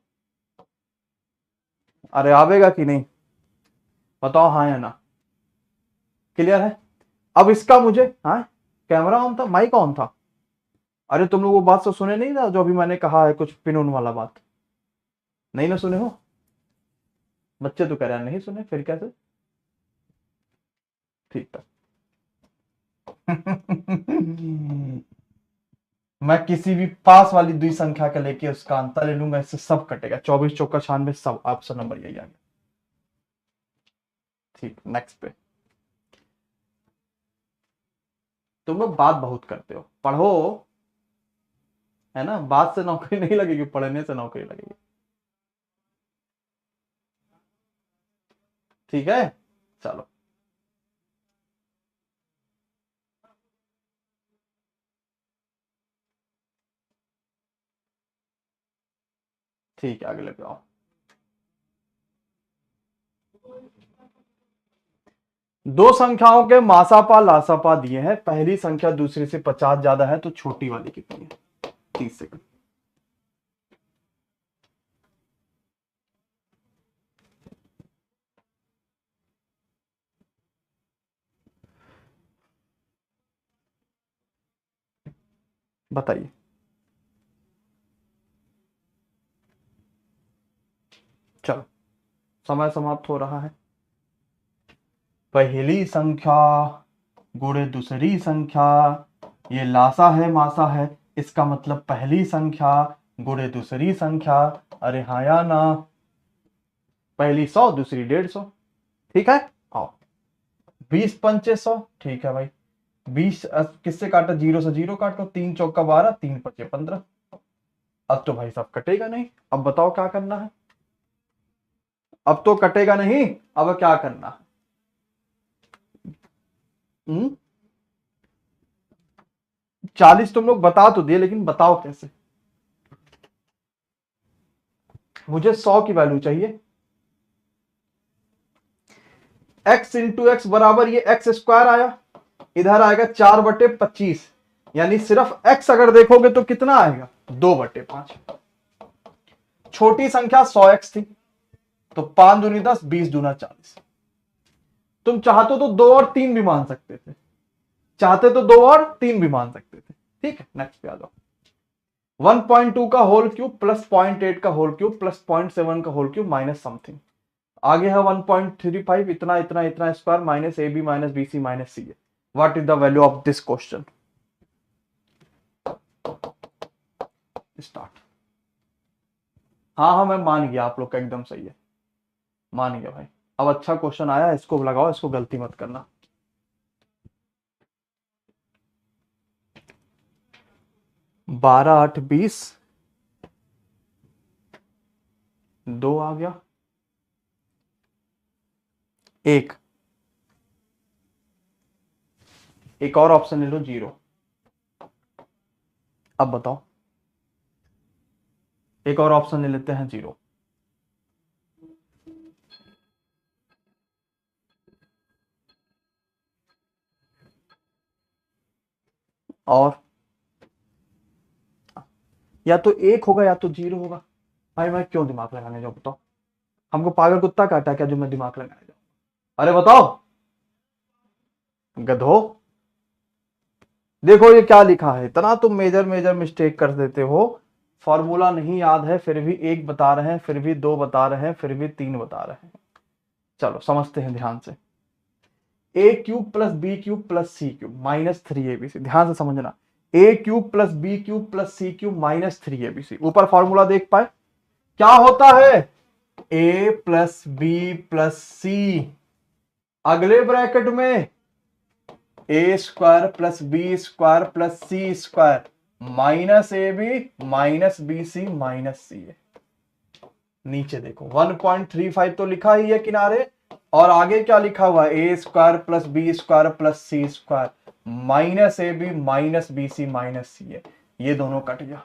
अरे आवेगा कि नहीं बताओ, हाँ या ना? क्लियर है? अब इसका मुझे, हाँ कैमरा ऑन था, माइक ऑन था। अरे तुम लोग वो बात तो सुने नहीं था जो अभी मैंने कहा है, कुछ पिन उन वाला बात नहीं ना सुने हो? बच्चे तो कह रहे हैं नहीं सुने, फिर कैसे? ठीक था। मैं किसी भी पास वाली द्वि संख्या का लेके उसका अंतर ले लूंगा, इससे सब कटेगा। 24 चौका 96, सब ऑप्शन नंबर यही आ गया। ठीक, नेक्स्ट पे। तुम लोग बात बहुत करते हो, पढ़ो, है ना? बात से नौकरी नहीं लगेगी, पढ़ने से नौकरी लगेगी। ठीक है, चलो ठीक है, अगले पे आओ। दो संख्याओं के मासापा लासापा दिए हैं, पहली संख्या दूसरी से 50 ज्यादा है तो छोटी वाली कितनी है? 30 सेकंड। बताइए। चलो समय समाप्त हो रहा है। पहली संख्या गुणे दूसरी संख्या, ये लासा है मासा है, इसका मतलब पहली संख्या गुणे दूसरी संख्या। अरे हाँ या ना? पहली 100 दूसरी 150, ठीक है। आओ 20 पंचे 100, ठीक है भाई। 20 किससे काटा? 0 से 0 काटो, 3 चौका 12, 3 पचे 15। अब तो भाई साहब कटेगा नहीं। अब बताओ क्या करना है? अब तो कटेगा नहीं, अब क्या करना है? 40 तुम लोग बता तो दिए, लेकिन बताओ कैसे? मुझे 100 की वैल्यू चाहिए। x इंटू एक्स बराबर ये एक्स स्क्वायर आया, इधर आएगा 4/25, यानी सिर्फ x अगर देखोगे तो कितना आएगा? 2/5। छोटी संख्या 100x थी, तो 5 दूनी 10, 20 दूना 40। तुम चाहते तो 2 और 3 भी मान सकते थे, चाहते तो 2 और 3 भी मान सकते थे। ठीक है, नेक्स्ट पे आ जाओ। 1.2 का होल क्यूब प्लस 0.8 का होल क्यूब प्लस 0.7 का होल क्यूब माइनस समथिंग। आगे है 1.35, इतना इतना इतना square minus A B minus B C minus C A. What is the value of this question? Start. हाँ हाँ, मैं मान गया, आप लोग का एकदम सही है, मान गया भाई। अब अच्छा क्वेश्चन आया, इसको लगाओ, इसको गलती मत करना। 12 8 20, 2 आ गया, 1, एक और ऑप्शन ले लो 0। अब बताओ, एक और ऑप्शन ले लेते हैं 0। और या तो 1 होगा या तो 0 होगा। भाई मैं क्यों दिमाग लगाने जाऊं, बताओ? हमको पागल कुत्ता काटा क्या जो मैं दिमाग लगाने जाऊं? अरे बताओ गधो। देखो ये क्या लिखा है, इतना तुम मेजर मेजर मिस्टेक कर देते हो। फॉर्मूला नहीं याद है, फिर भी 1 बता रहे हैं, फिर भी 2 बता रहे हैं, फिर भी 3 बता रहे हैं। चलो समझते हैं ध्यान से। A cube plus b cube plus c cube minus 3abc, ध्यान से समझना। A cube plus b cube plus c cube minus 3abc। ऊपर फॉर्मूला देख पाए? क्या होता है? A plus b plus c, अगले ब्रैकेट में a square plus b square plus c square minus A B minus B C minus C a. नीचे देखो 1.35 तो लिखा ही है किनारे, और आगे क्या लिखा हुआ है? A square plus b square plus c square minus A B minus B C minus C a. ये दोनों कट गया।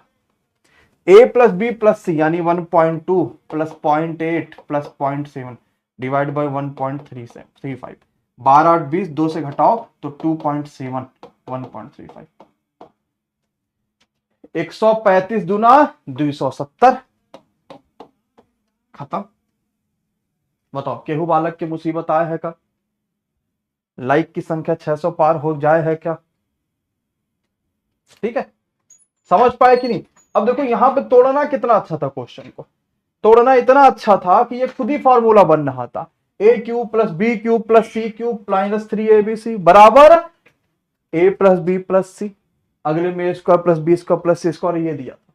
A plus b plus c यानी 1.2 प्लस 0.8 प्लस 0.7 डिवाइड बाई 1.35। 12 8 20, 2 से घटाओ तो 2.7, 1.35। 135 दूना 270, खत्म। बताओ केहू बालक की मुसीबत आए है क्या? लाइक की संख्या 600 पार हो जाए है क्या? ठीक है, समझ पाए कि नहीं? अब देखो यहां पे तोड़ना कितना अच्छा था, क्वेश्चन को तोड़ना इतना अच्छा था कि ये खुद ही फॉर्मूला बन रहा था। A cube plus b cube plus c cube minus 3abc बराबर a plus b plus c, अगले में a square plus b square plus c square, ये दिया था।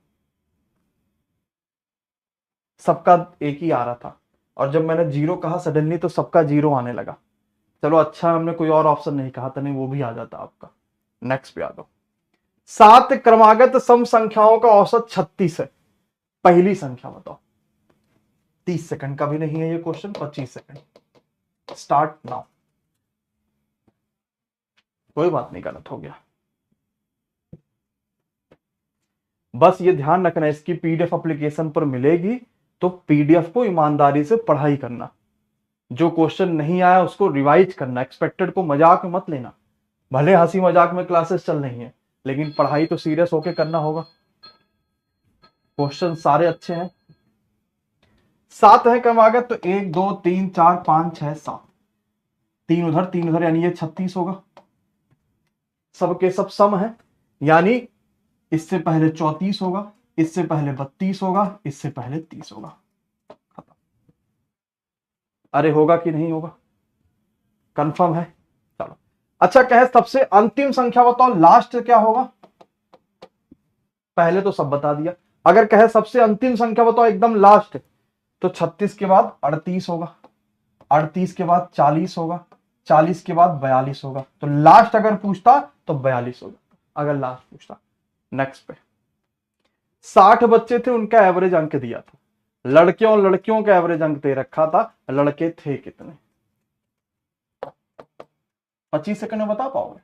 सबका एक ही आ रहा था, और जब मैंने 0 कहा सडनली तो सबका 0 आने लगा। चलो अच्छा हमने कोई और ऑप्शन नहीं कहा था, नहीं वो भी आ जाता आपका। नेक्स्ट पे आ दो। 7 क्रमागत सम संख्याओं का औसत 36 है, पहली संख्या बताओ। 30 सेकंड का भी नहीं है ये क्वेश्चन, 25 सेकंड। Start now. कोई बात नहीं, गलत हो गया। बस ये ध्यान रखना, इसकी पीडीएफ एप्लीकेशन पर मिलेगी, तो पीडीएफ को ईमानदारी से पढ़ाई करना। जो क्वेश्चन नहीं आया उसको रिवाइज करना, एक्सपेक्टेड को मजाक में मत लेना। भले हंसी मजाक में क्लासेस चल रही हैं, लेकिन पढ़ाई तो सीरियस होके करना होगा। क्वेश्चन सारे अच्छे हैं। 7 है, कम आ गया तो 1 2 3 4 5 6 7, 3 उधर यानी ये 36 होगा। सबके सब सम है, यानी इससे पहले 34 होगा, इससे पहले 32 होगा, इससे पहले 30 होगा। अरे होगा कि नहीं होगा, कंफर्म है? चलो अच्छा, कहे सबसे अंतिम संख्या बताओ, लास्ट क्या होगा? पहले तो सब बता दिया। अगर कहे सबसे अंतिम संख्या बताओ एकदम लास्ट, तो 36 के बाद 38 होगा, 38 के बाद 40 होगा, 40 के बाद 42 होगा। तो लास्ट अगर पूछता तो 42 होगा, अगर लास्ट पूछता। नेक्स्ट पे 60 बच्चे थे, उनका एवरेज अंक दिया था। लड़कियों और लड़कियों का एवरेज अंक दे रखा था, लड़के थे कितने? 25 सेकंड में बता पाओगे?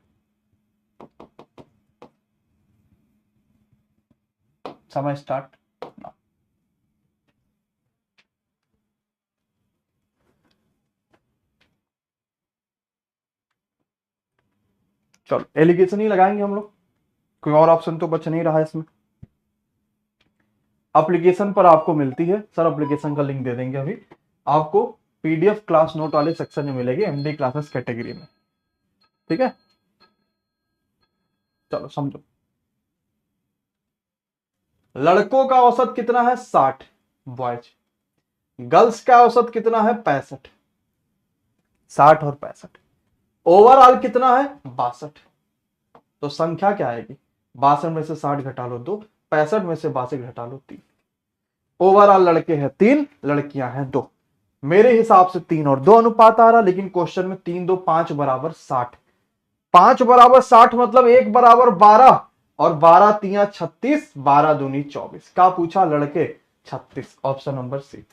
समय स्टार्ट। चलो एलिगेशन ही लगाएंगे हम लोग, कोई और ऑप्शन तो बच नहीं रहा है इसमें। एप्लीकेशन पर आपको मिलती है सर, एप्लीकेशन का लिंक दे देंगे अभी आपको, पीडीएफ क्लास नोट वाले सेक्शन में मिलेगी, एमडी क्लासेस कैटेगरी में, ठीक है? चलो समझो, लड़कों का औसत कितना है? 60 बॉयज। गर्ल्स का औसत कितना है? 65। 60 और 65। ओवरऑल कितना है? 62। तो संख्या क्या आएगी? 62 में से 60 घटा लो 2, 65 में से 62 घटा लो 3। ओवरऑल लड़के हैं 3, लड़कियां हैं 2। मेरे हिसाब से 3 और 2 अनुपात आ रहा, लेकिन क्वेश्चन में 3 2 5 बराबर 60। 5 बराबर 60 मतलब 1 बराबर 12, और 12 3 36, 12 दूनी 24। क्या पूछा? लड़के 36, ऑप्शन नंबर सी।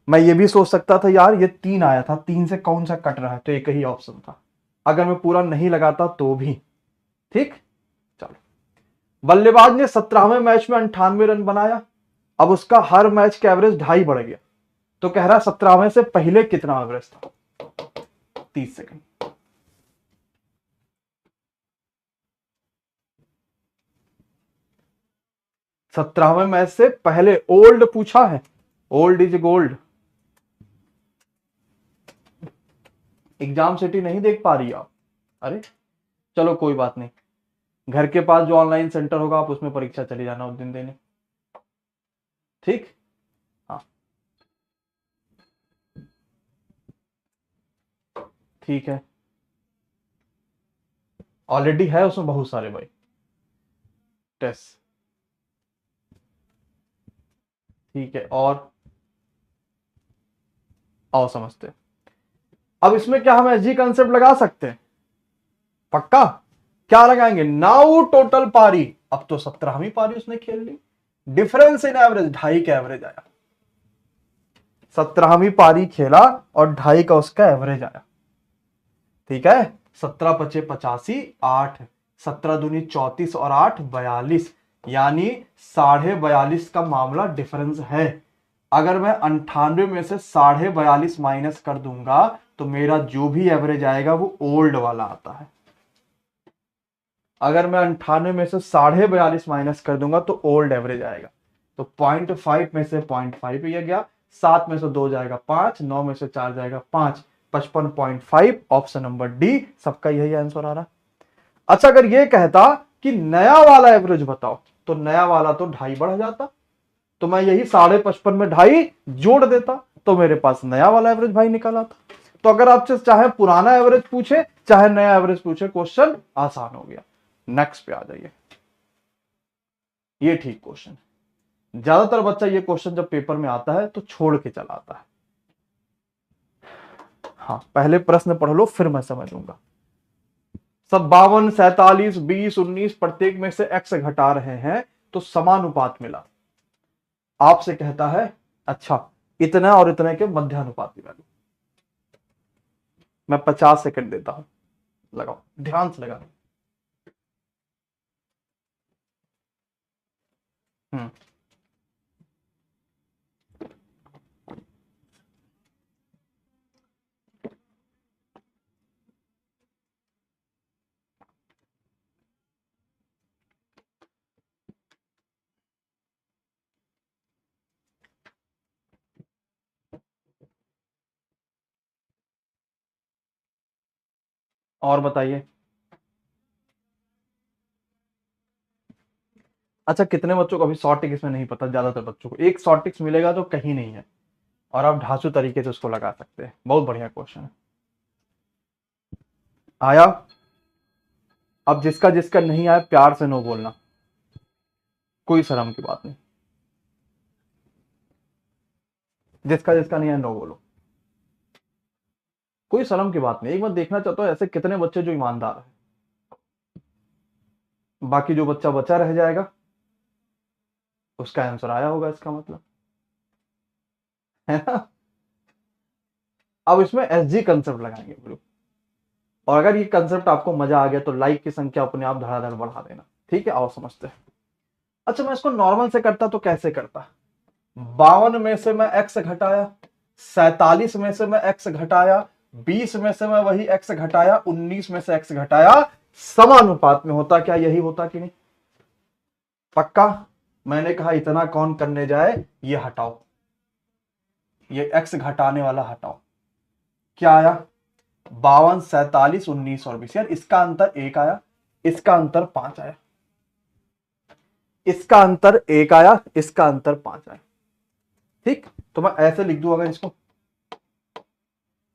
मैं ये भी सोच सकता था यार ये 3 आया था, 3 से कौन सा कट रहा है, तो एक ही ऑप्शन था, अगर मैं पूरा नहीं लगाता तो भी। ठीक, चलो। बल्लेबाज ने 17वें मैच में 98 रन बनाया, अब उसका हर मैच का एवरेज 2.5 बढ़ गया, तो कह रहा 17वें से पहले कितना एवरेज था? 30 सेकंड। सत्रहवें मैच से पहले, ओल्ड पूछा है, old is gold. Exam city नहीं देख पा रही आप? अरे चलो कोई बात नहीं, घर के पास जो ऑनलाइन सेंटर होगा आप उसमें परीक्षा चले जाना उस दिन देने, ठीक? हाँ ठीक है, ऑलरेडी है उसमें बहुत सारे भाई टेस्ट, ठीक है। और आओ समझते हैं। अब इसमें क्या हम एसजी कंसेप्ट लगा सकते हैं? पक्का? क्या लगाएंगे? नाउ टोटल पारी, अब तो 17वीं पारी उसने खेल ली, डिफरेंस इन एवरेज 2.5 का एवरेज आया। 17वीं पारी खेला और 2.5 का उसका एवरेज आया, ठीक है? 17 पचे 85, 8 17 दूनी 34 और 8 42, यानी 42.5 का मामला डिफरेंस है। अगर मैं 98 में से 42.5 माइनस कर दूंगा तो मेरा जो भी एवरेज आएगा वो ओल्ड वाला आता है। अगर मैं 98 में से 42.5 माइनस कर दूंगा तो ओल्ड एवरेज आएगा। तो 0.5 में से 0.5 ये गया, 7 में से 2 जाएगा 5, 9 में से 4 जाएगा 5, 55.5, ऑप्शन नंबर डी। सबका यही आंसर आ रहा। अच्छा अगर ये कहता कि नया वाला एवरेज बताओ, तो नया वाला तो 2.5 बढ़ जाता, तो मैं यही 55.5 में 2.5 जोड़ देता, तो मेरे पास नया वाला एवरेज भाई निकल आता। तो अगर आपसे चाहे पुराना एवरेज पूछे चाहे नया एवरेज पूछे, क्वेश्चन आसान हो गया। नेक्स्ट पे आ जाइए, ये ठीक क्वेश्चन है। ज्यादातर बच्चा ये क्वेश्चन जब पेपर में आता है तो छोड़ के चला आता है। हाँ पहले प्रश्न पढ़ लो फिर मैं समझूंगा। सब 52, 47, 20, 19 प्रत्येक में से x घटा रहे हैं तो समानुपात मिला। आपसे कहता है अच्छा इतना और इतने के मध्यानुपाती वैल्यू, मैं 50 सेकंड देता हूं, लगाओ ध्यान से लगा। हम्म। और बताइए। अच्छा, कितने बच्चों को अभी शॉर्ट टिक इसमें नहीं पता? ज्यादातर बच्चों को एक शॉर्ट टिक्स मिलेगा तो कहीं नहीं है, और आप ढांसू तरीके से उसको लगा सकते हैं। बहुत बढ़िया क्वेश्चन है। आया? अब जिसका जिसका नहीं आया प्यार से नो बोलना, कोई शर्म की बात नहीं। जिसका जिसका नहीं आया नो बोलो, कोई शर्म की बात नहीं। एक बार देखना चाहता हूँ ऐसे कितने बच्चे जो ईमानदार है। बाकी जो बच्चा बचा रह जाएगा उसका आंसर आया होगा, इसका मतलब है ना। अब इसमें एसजी कंसेप्ट लगाएंगे ब्रो। और अगर ये कंसेप्ट आपको मजा आ गया तो लाइक की संख्या अपने आप धड़ाधड़ बढ़ा देना। ठीक है, आओ समझते हैं। अच्छा, मैं इसको नॉर्मल से करता तो कैसे करता? 52 में से मैं एक्स घटाया, 47 में से मैं एक्स घटाया, 20 में से मैं वही एक्स घटाया, 19 में से एक्स घटाया, समानुपात में होता। क्या यही होता कि नहीं? पक्का? मैंने कहा इतना कौन करने जाए, ये हटाओ, ये एक्स घटाने वाला हटाओ। क्या आया? 52, 47, 19 और 20। यार इसका अंतर एक आया, इसका अंतर 5 आया, इसका अंतर एक आया, इसका अंतर 5 आया। ठीक, तो मैं ऐसे लिख दूं अगर इसको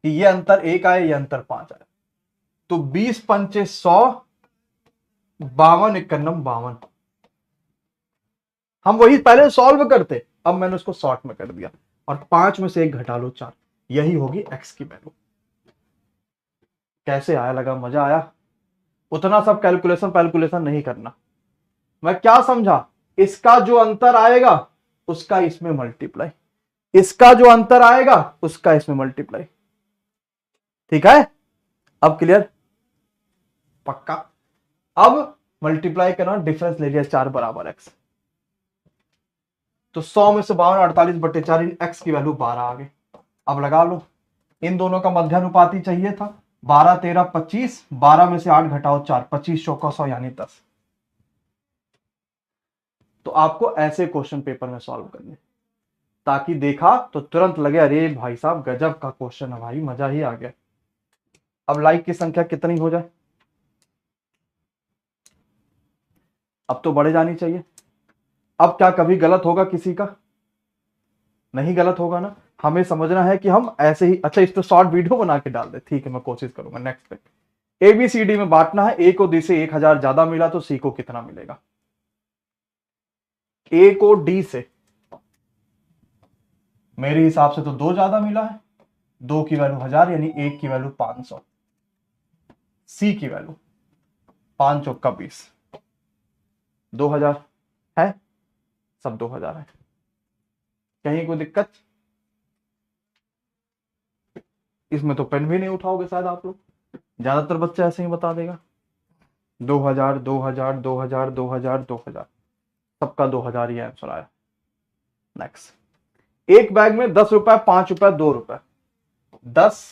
कि ये अंतर एक आया, ये अंतर 5 आया, तो 20 पंचे 100, 52 इक्यानम 52। हम वही पहले सॉल्व करते, अब मैंने उसको शॉर्ट में कर दिया। और 5 में से एक घटा लो 4, यही होगी एक्स की वैल्यू। कैसे आया? लगा मजा आया? उतना सब कैलकुलेशन कैलकुलेशन नहीं करना। मैं क्या समझा? इसका जो अंतर आएगा उसका इसमें मल्टीप्लाई, इसका जो अंतर आएगा उसका इसमें मल्टीप्लाई। ठीक है, अब क्लियर? पक्का? अब मल्टीप्लाई करना, डिफरेंस ले लिया 4 बराबर एक्स, तो 100 में से 52 48/4, एक्स की वैल्यू 12 आ गई। अब लगा लो, इन दोनों का मध्यानुपाती चाहिए था। 12 13 25, 12 में से 8 घटाओ 4, 25 चौका 100 यानी 10। तो आपको ऐसे क्वेश्चन पेपर में सॉल्व करने, ताकि देखा तो तुरंत लगे अरे भाई साहब गजब का क्वेश्चन है भाई, मजा ही आ गया। अब लाइक की संख्या कितनी हो जाए? अब तो बढ़े जानी चाहिए। अब क्या कभी गलत होगा किसी का? नहीं गलत होगा ना। हमें समझना है कि हम ऐसे ही, अच्छा इस पे शॉर्ट वीडियो बना के डाल दे। ठीक है, मैं कोशिश करूंगा नेक्स्ट पे। एबीसीडी में बांटना है। ए को डी से 1000 ज्यादा मिला तो सी को कितना मिलेगा? ए को डी से मेरे हिसाब से तो 2 ज्यादा मिला है, 2 की वैल्यू 1000 यानी 1 की वैल्यू 500। सी की वैल्यू 5 चौका 20, 2000 है, सब 2000 है। कहीं कोई दिक्कत? इसमें तो पेन भी नहीं उठाओगे शायद आप लोग, ज्यादातर बच्चे ऐसे ही बता देगा। 2000 2000 2000 2000 2000, सबका 2000 ही आंसर आया। नेक्स्ट। एक बैग में 10 रुपए, 5 रुपए, 2 रुपए, 10,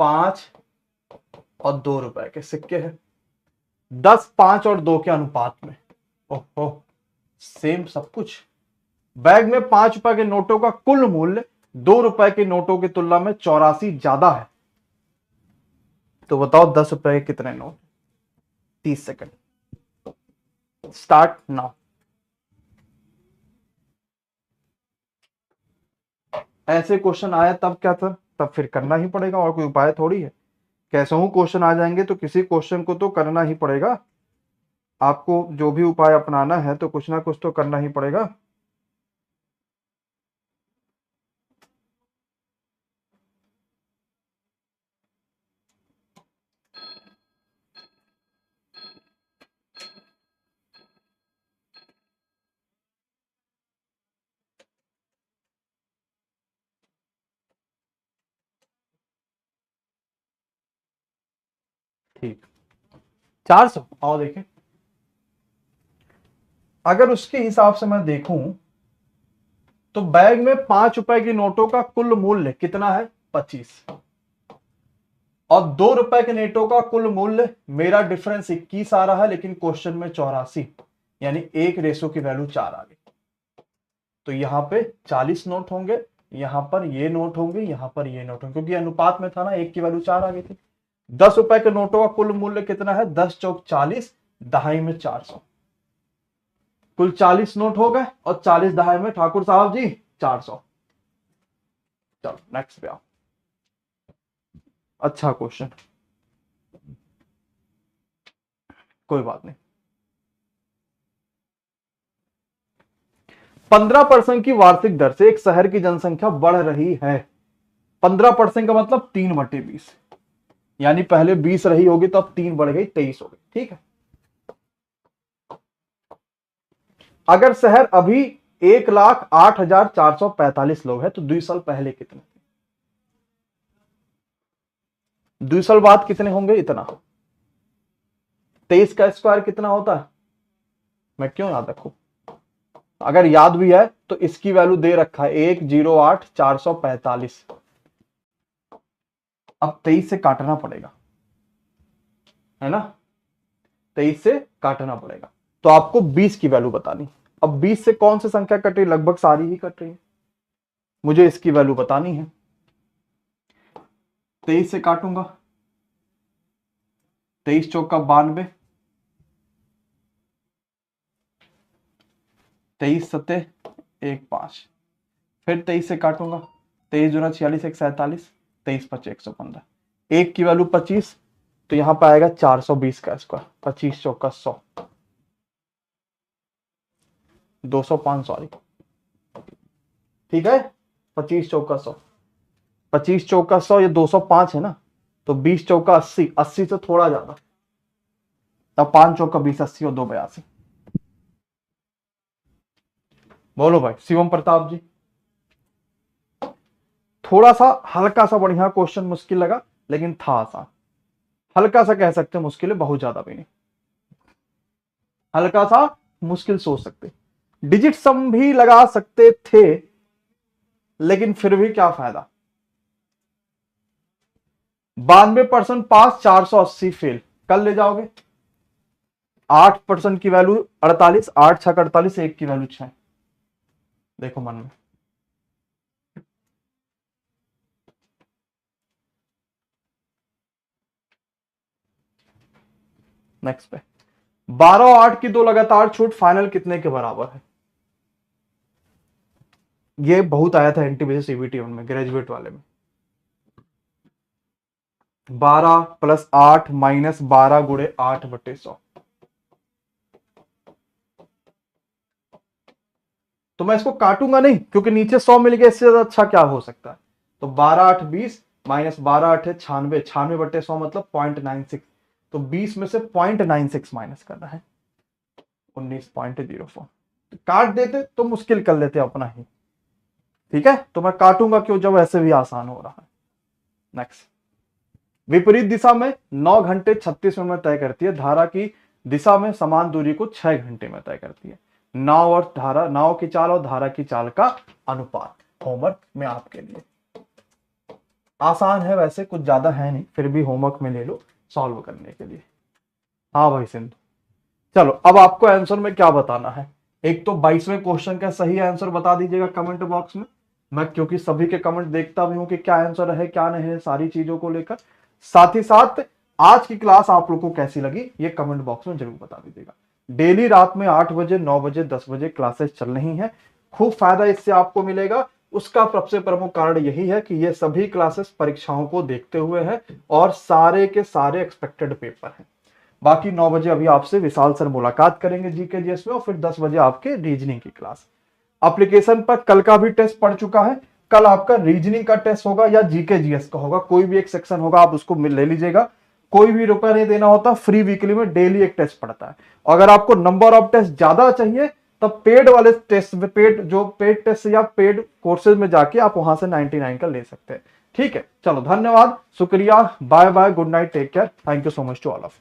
5 और 2 रुपए के सिक्के हैं। 10, 5 और 2 के अनुपात में। ओहो, सेम सब कुछ। बैग में 5 रुपए के नोटों का कुल मूल्य 2 रुपए के नोटों की तुलना में 84 ज्यादा है। तो बताओ 10 रुपए के कितने नोट? 30 second, start now. ऐसे क्वेश्चन आया तब क्या था? तब फिर करना ही पड़ेगा, और कोई उपाय थोड़ी है। कैसे हूं क्वेश्चन आ जाएंगे तो किसी क्वेश्चन को तो करना ही पड़ेगा। आपको जो भी उपाय अपनाना है तो कुछ ना कुछ तो करना ही पड़ेगा। ठीक, 400। आओ देखें, अगर उसके हिसाब से मैं देखूं तो बैग में 5 रुपए की नोटों का कुल मूल्य कितना है? 25। और 2 रुपए के नोटों का कुल मूल्य, मेरा डिफरेंस 21 आ रहा है लेकिन क्वेश्चन में 84, यानी 1 की वैल्यू 4 आ गई। तो यहां पे 40 नोट होंगे, यहां पर ये नोट होंगे, यहां पर ये नोट होंगे, क्योंकि अनुपात में था ना, 1 की वैल्यू 4 आ गई थी। 10 रुपए के नोटों का कुल मूल्य कितना है? 10 चौक 40, दहाई में 400। कुल 40 नोट हो गए और 40 दहाई में ठाकुर साहब जी 400। चलो नेक्स्ट पे आओ। अच्छा क्वेश्चन, कोई बात नहीं। 15% की वार्षिक दर से एक शहर की जनसंख्या बढ़ रही है। 15% का मतलब 3/20, यानी पहले 20 रही होगी तो अब 3 बढ़ गई, 23 हो गई। ठीक है, अगर शहर अभी 1,08,445 लोग हैं तो 2 साल पहले कितने थे? 2 साल बाद कितने होंगे? इतना। 23 का स्क्वायर कितना होता है? मैं क्यों याद रखूं? अगर याद भी है तो इसकी वैल्यू दे रखा है 1,08,445। अब 23 से काटना पड़ेगा, है ना? 23 से काटना पड़ेगा तो आपको 20 की वैल्यू बतानी। अब 20 से कौन सी संख्या कट रही? लगभग सारी ही कट रही है, मुझे इसकी वैल्यू बतानी है। 23 से काटूंगा, 23 चौका 92, 23 सत्ते 1,5, फिर 23 से काटूंगा, 23 दूना 46, 147, 23 पचे 115, 1 की वैल्यू 25, तो यहां पर आएगा 420 का स्क्वायर। 25 चौका 100, 200 5 सॉरी, ठीक है। 25 चौका 100, 25 चौका 100, ये 205 है ना, तो 20 चौका 80, 80 से थोड़ा ज्यादा, तब 5 चौका 20, 80 और 2 82। बोलो भाई शिवम प्रताप जी। थोड़ा सा हल्का सा बढ़िया क्वेश्चन, मुश्किल लगा लेकिन था आसान। हल्का सा कह सकते हैं, मुश्किल है, बहुत ज्यादा भी नहीं, हल्का सा मुश्किल सोच सकते। डिजिट सम भी लगा सकते थे लेकिन फिर भी क्या फायदा। 92% पास, 480 फेल, कल ले जाओगे। 8% की वैल्यू 48, 8 6 48, 1 की वैल्यू 6। देखो मन में, नेक्स्ट पे 12 और 8 की 2 लगातार छूट फाइनल कितने के बराबर है? ये बहुत आया था एनटीपीसी सीबीटी में, ग्रेजुएट वाले में। 12 + 8 - 12 गुणे 8/100। तो मैं इसको काटूंगा नहीं क्योंकि नीचे 100 मिल गया, इससे ज्यादा अच्छा क्या हो सकता है। तो 12 8 20 - 12 8 है 96, 96/100 मतलब 0.96, तो 20 में से 0.96 माइनस करना है, 19.04। काट देते तो मुश्किल कर लेते अपना ही, ठीक है। तो मैं काटूंगा क्यों जब ऐसे भी आसान हो रहा है। नेक्स्ट, विपरीत दिशा में 9 घंटे 36 मिनट में तय करती है, धारा की दिशा में समान दूरी को 6 घंटे में तय करती है। नाव और धारा, नाव की चाल और धारा की चाल का अनुपात। होमवर्क में आपके लिए आसान है, वैसे कुछ ज्यादा है नहीं, फिर भी होमवर्क में ले लो सॉल्व करने के लिए। हाँ भाई सिंधु, चलो अब आपको आंसर में क्या बताना है। एक तो 22वें क्वेश्चन का सही आंसर बता दीजिएगा कमेंट बॉक्स में, मैं क्योंकि सभी के कमेंट देखता भी हूं कि क्या आंसर है क्या नहीं है, सारी चीजों को लेकर। साथ ही साथ आज की क्लास आप लोग को कैसी लगी ये कमेंट बॉक्स में जरूर बता दीजिएगा। डेली रात में 8 बजे 9 बजे 10 बजे क्लासेस चल रही हैं, खूब फायदा इससे आपको मिलेगा। उसका सबसे प्रमुख कारण यही है कि ये सभी क्लासेस परीक्षाओं को देखते हुए है और सारे के सारे एक्सपेक्टेड पेपर हैं। बाकी 9 बजे अभी आपसे विशाल सर मुलाकात करेंगे जीके जीएस में, और फिर 10 बजे आपके रीजनिंग की क्लास। एप्लीकेशन पर कल का भी टेस्ट पड़ चुका है, कल आपका रीजनिंग का टेस्ट होगा या जीके जीएस का होगा, कोई भी एक सेक्शन होगा, आप उसको ले लीजिएगा। कोई भी रुपया नहीं देना होता, फ्री वीकली में डेली एक टेस्ट पड़ता है। अगर आपको नंबर ऑफ टेस्ट ज्यादा चाहिए तब पेड वाले टेस्ट, पेड टेस्ट या पेड कोर्सेज में जाके आप वहां से 99 का ले सकते हैं। ठीक है, चलो धन्यवाद, शुक्रिया, bye bye, good night, take care, thank you so much to all of.